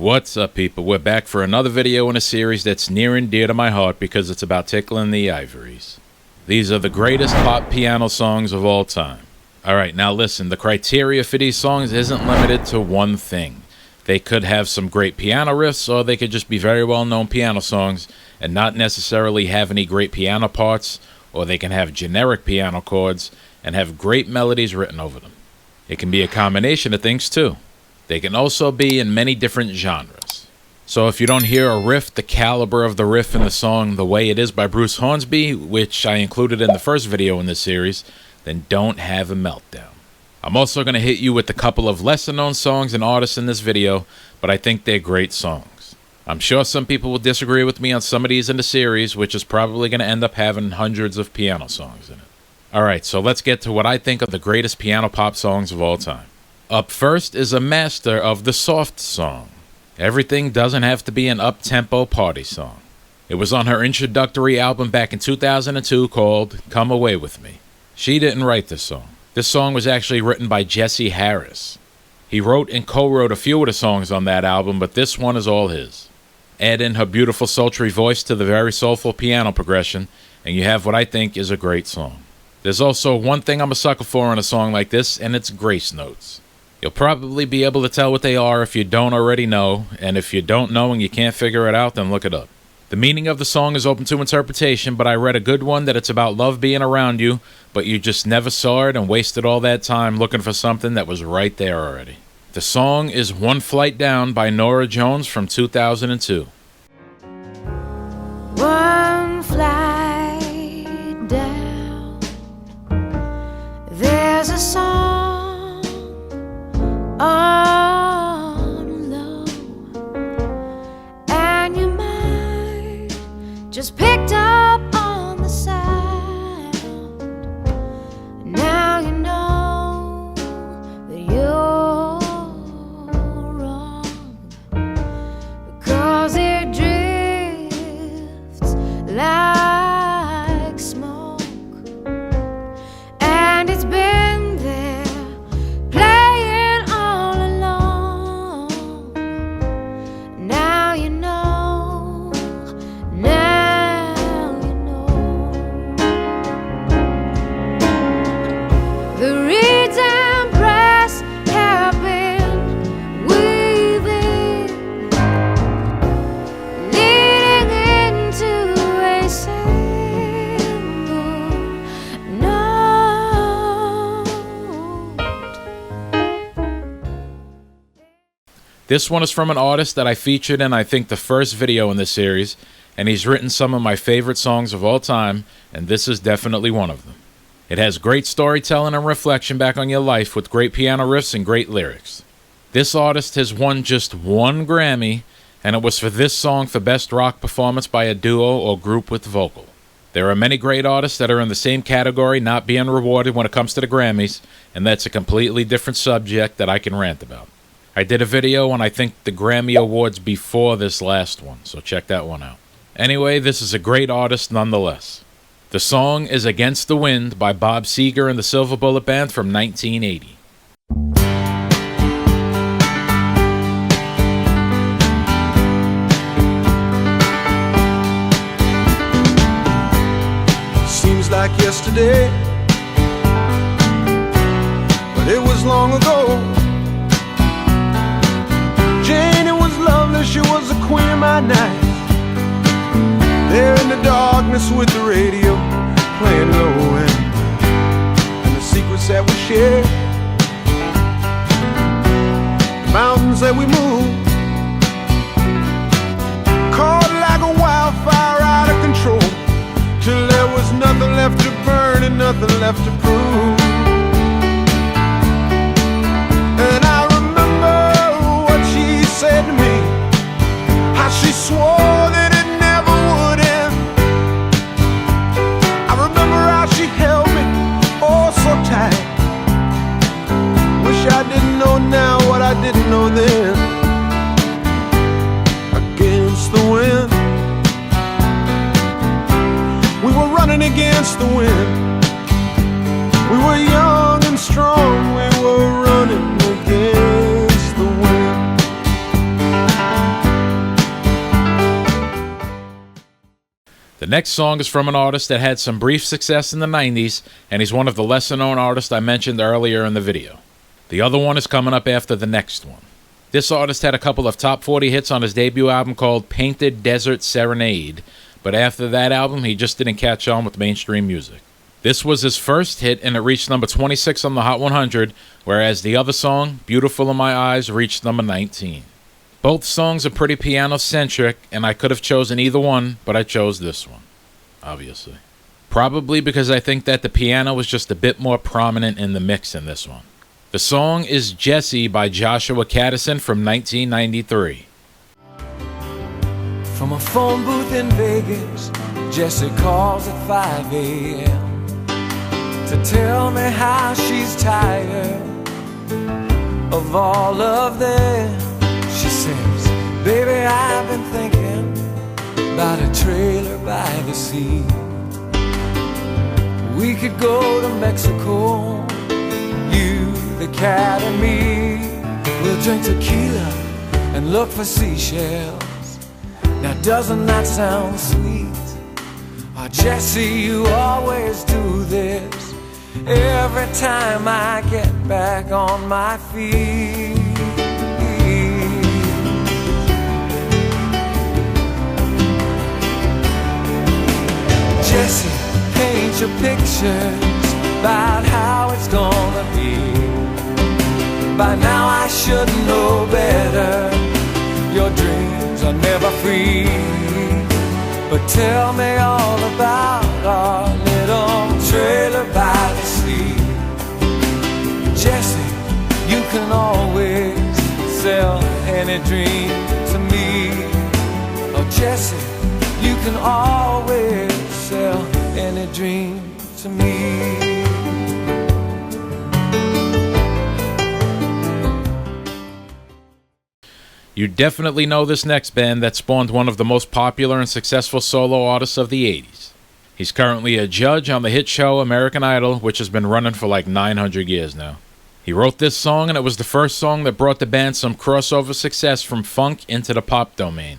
What's up, people? We're back for another video in a series that's near and dear to my heart because it's about tickling the ivories. These are the greatest pop piano songs of all time. Alright, now listen, the criteria for these songs isn't limited to one thing. They could have some great piano riffs, or they could just be very well-known piano songs and not necessarily have any great piano parts, or they can have generic piano chords and have great melodies written over them. It can be a combination of things too. They can also be in many different genres. So if you don't hear a riff, the caliber of the riff in the song The Way It Is by Bruce Hornsby, which I included in the first video in this series, then don't have a meltdown. I'm also going to hit you with a couple of lesser known songs and artists in this video, but I think they're great songs. I'm sure some people will disagree with me on some of these in the series, which is probably going to end up having hundreds of piano songs in it. Alright, so let's get to what I think are the greatest piano pop songs of all time. Up first is a master of the soft song. Everything doesn't have to be an up-tempo party song. It was on her introductory album back in 2002 called Come Away With Me. She didn't write this song. This song was actually written by Jesse Harris. He wrote and co-wrote a few of the songs on that album, but this one is all his. Add in her beautiful sultry voice to the very soulful piano progression, and you have what I think is a great song. There's also one thing I'm a sucker for in a song like this, and it's grace notes. You'll probably be able to tell what they are if you don't already know, and if you don't know and you can't figure it out, then look it up. The meaning of the song is open to interpretation, but I read a good one that it's about love being around you, but you just never saw it and wasted all that time looking for something that was right there already. The song is One Flight Down by Norah Jones from 2002. One flight down, there's a song on low, and your mind just picked up on the sound. Now you know that you're wrong, because it drifts like smoke, and it's been there playing all along. Now you know, now you know. The reeds and brass have been weaving, leading into a single note. This one is from an artist that I featured in I think the first video in this series, and he's written some of my favorite songs of all time, and this is definitely one of them. It has great storytelling and reflection back on your life with great piano riffs and great lyrics. This artist has won just one Grammy, and it was for this song for Best Rock Performance by a Duo or Group with Vocal. There are many great artists that are in the same category not being rewarded when it comes to the Grammys, and that's a completely different subject that I can rant about. I did a video on I think the Grammy Awards before this last one, so check that one out. Anyway, this is a great artist nonetheless. The song is Against the Wind by Bob Seger and the Silver Bullet Band from 1980. Seems like yesterday, but it was long ago. Jane, it was lovely, she was the queen of my night. There in the darkness with the radio playing low, and the secrets that we shared, the mountains that we moved, caught like a wildfire out of control, till there was nothing left to burn and nothing left to prove. And I remember what she said to me, how she swore that it never would end. I remember how she held me oh so tight. Wish I didn't know now what I didn't know then. Against the wind, we were running against the wind. We were young and strong, we were running against the wind. next song is from an artist that had some brief success in the 90s, and he's one of the lesser-known artists I mentioned earlier in the video. The other one is coming up after the next one. This artist had a couple of top 40 hits on his debut album called Painted Desert Serenade, but after that album, he just didn't catch on with mainstream music. This was his first hit, and it reached number 26 on the Hot 100, whereas the other song, Beautiful in My Eyes, reached number 19. Both songs are pretty piano-centric, and I could have chosen either one, but I chose this one, obviously. Probably because I think that the piano was just a bit more prominent in the mix in this one. The song is Jesse by Joshua Caddison from 1993. From a phone booth in Vegas, Jessie calls at 5 a.m. to tell me how she's tired of all of them. She says, baby, I've been thinking about a trailer by the sea. We could go to Mexico, you, the cat and me. We'll drink tequila and look for seashells. Now doesn't that sound sweet? Oh, Jesse, you always do this every time I get back on my feet. Jesse, paint your pictures about how it's gonna be. By now I should know better. Your dreams are never free. But tell me all about our little trailer by the sea. Jesse, you can always sell any dream to me. Oh Jesse, you can always sell any dream to me. You definitely know this next band that spawned one of the most popular and successful solo artists of the 80s. He's currently a judge on the hit show American Idol, which has been running for like 900 years now. He wrote this song, and it was the first song that brought the band some crossover success from funk into the pop domain.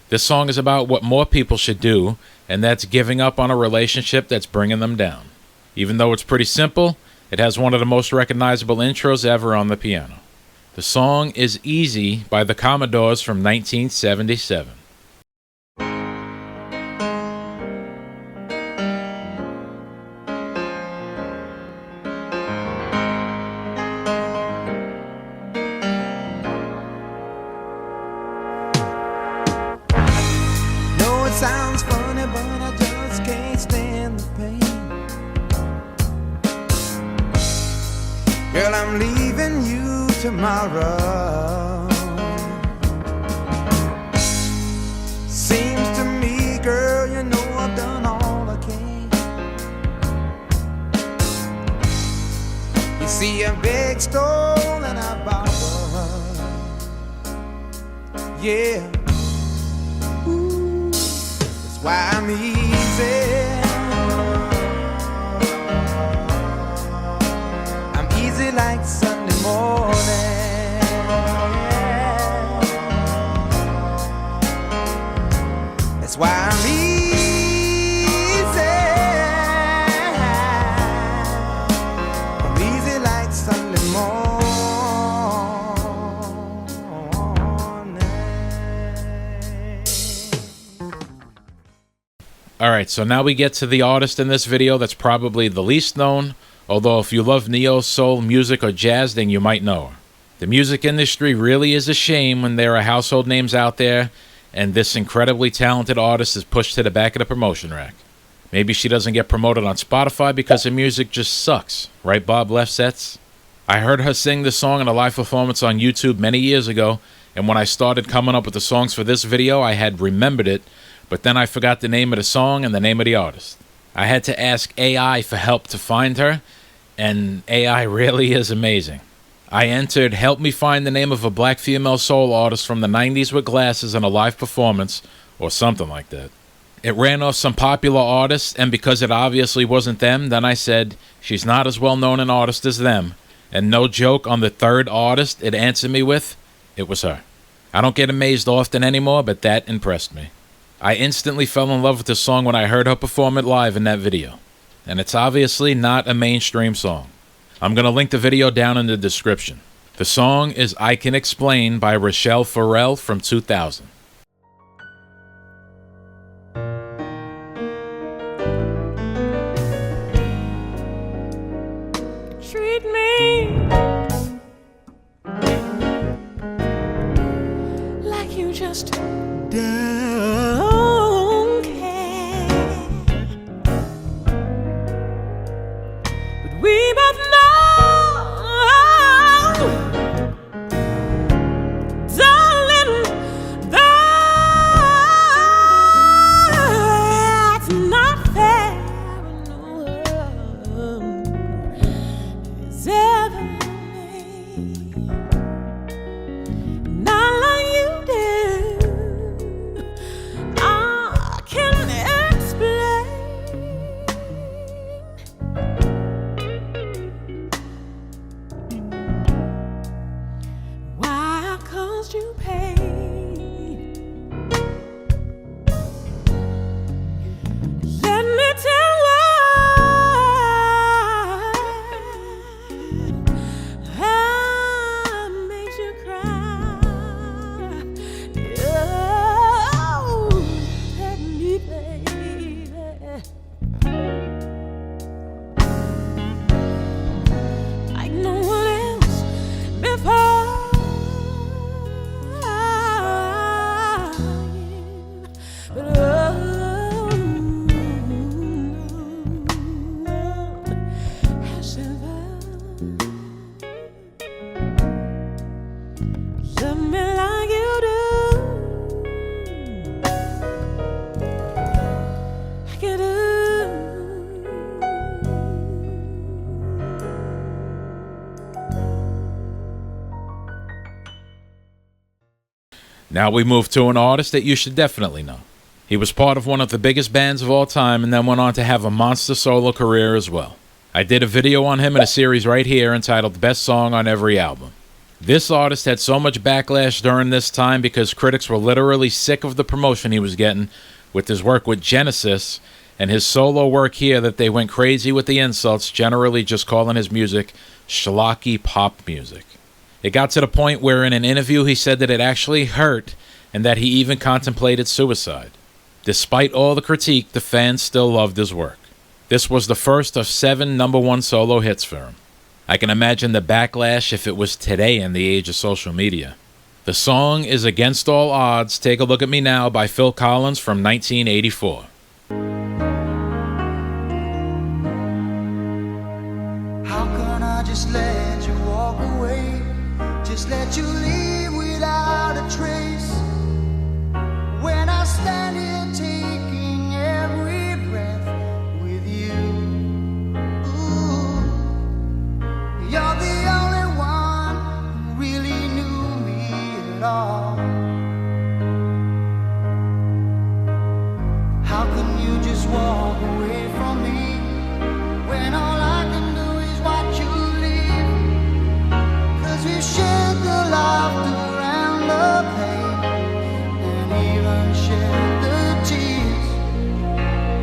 This song is about what more people should do, and that's giving up on a relationship that's bringing them down. Even though it's pretty simple, it has one of the most recognizable intros ever on the piano. The song is Easy by the Commodores from 1977. No, it sounds funny, but I just can't stand the pain. Girl, I'm leaving you tomorrow. Seems to me, girl, you know I've done all I can. You see, a big stole and I borrowed. Yeah, ooh, that's why I'm easy. I'm easy like Sunday morning. That's why I'm easy. I'm easy like Sunday morning. Alright, so now we get to the artist in this video that's probably the least known, although if you love neo, soul, music, or jazz, then you might know her. The music industry really is a shame when there are household names out there, and this incredibly talented artist is pushed to the back of the promotion rack. Maybe she doesn't get promoted on Spotify because her music just sucks, right, Bob Lefsetz? I heard her sing this song in a live performance on YouTube many years ago, and when I started coming up with the songs for this video, I had remembered it, but then I forgot the name of the song and the name of the artist. I had to ask AI for help to find her, and AI really is amazing. I entered "Help me find the name of a black female soul artist from the 90s with glasses in a live performance," or something like that. It ran off some popular artists, and because it obviously wasn't them, then I said, she's not as well known an artist as them. And no joke, on the third artist it answered me with, it was her. I don't get amazed often anymore, but that impressed me. I instantly fell in love with this song when I heard her perform it live in that video. And it's obviously not a mainstream song. I'm going to link the video down in the description. The song is I Can Explain by Rochelle Farrell from 2000. Treat me like you just don't care. But we both know, darling, that's not fair. No, it's ever made. Not like you do. I can explain why I caused you pain. Let me tell why I made you cry. Oh, let me, baby, like no one else before you. But has ever love me like you do. Like you do. Now we move to an artist that you should definitely know. He was part of one of the biggest bands of all time and then went on to have a monster solo career as well. I did a video on him in a series right here entitled Best Song on Every Album. This artist had so much backlash during this time because critics were literally sick of the promotion he was getting with his work with Genesis and his solo work here that they went crazy with the insults, generally just calling his music schlocky pop music. It got to the point where in an interview he said that it actually hurt and that he even contemplated suicide. Despite all the critique, the fans still loved his work. This was the first of 7 #1 solo hits for him. I can imagine the backlash if it was today in the age of social media. The song is Against All Odds, Take a Look at Me Now by Phil Collins from 1984. How can I just let you walk away? Just let you leave without a trace. When I stand here taking every breath with you. Ooh, you're the only one who really knew me at all. How can you just walk away from me when all I can do is watch you leave? 'Cause we shared the laughter and the pain, and even shared the tears.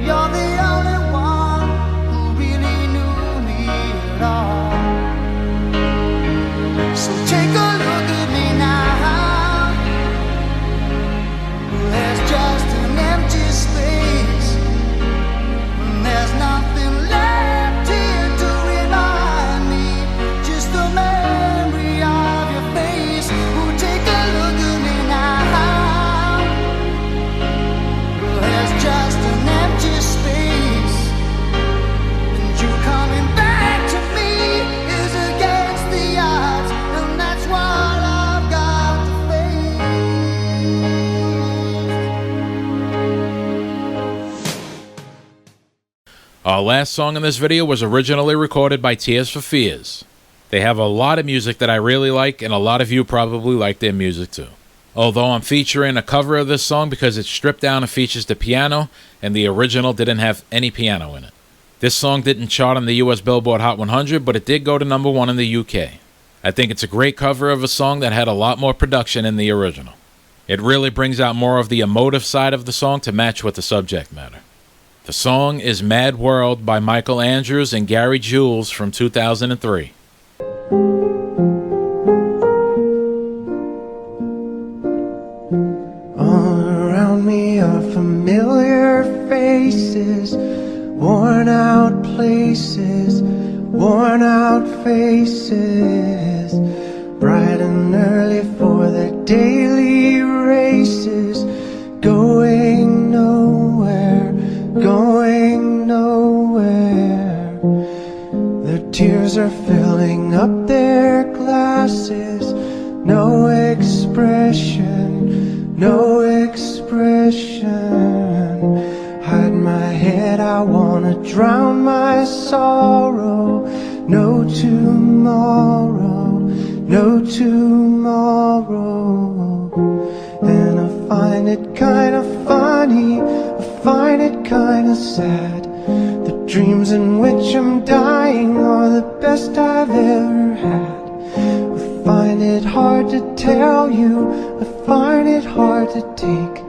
You're the only one who really knew me at all. So take a look at me now. There's just an empty space. There's nothing left here to remind me. Just the memory of your face. Oh, take a look at me now. There's just an empty space. And you coming back to me is against the odds. And that's what I've got to face. Our last song in this video was originally recorded by Tears for Fears. They have a lot of music that I really like, and a lot of you probably like their music too. Although I'm featuring a cover of this song because it's stripped down and features the piano, and the original didn't have any piano in it. This song didn't chart on the US Billboard Hot 100, but it did go to #1 in the UK. I think it's a great cover of a song that had a lot more production in the original. It really brings out more of the emotive side of the song to match with the subject matter. The song is Mad World by Michael Andrews and Gary Jules from 2003. All around me are familiar faces, worn out places, worn out faces, bright and early for their daily races, going nowhere, going nowhere. Their tears are filling up their glasses, no expression, no expression. Hide my head, I wanna drown my sorrow. No tomorrow, no tomorrow. And I find it kinda funny, I find it kinda sad. The dreams in which I'm dying are the best I've ever had. I find it hard to tell you, I find it hard to take.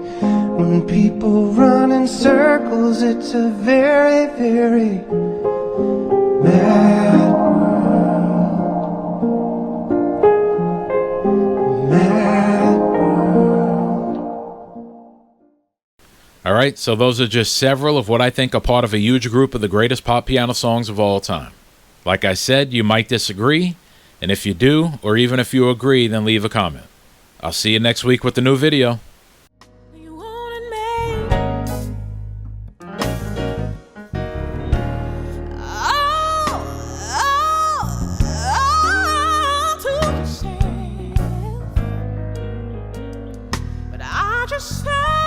When people run in circles, it's a very, very mad world. Mad world. Alright, so those are just several of what I think are part of a huge group of the greatest pop piano songs of all time. Like I said, you might disagree, and if you do, or even if you agree, then leave a comment. I'll see you next week with the new video. You wanted me. To yourself. But I just said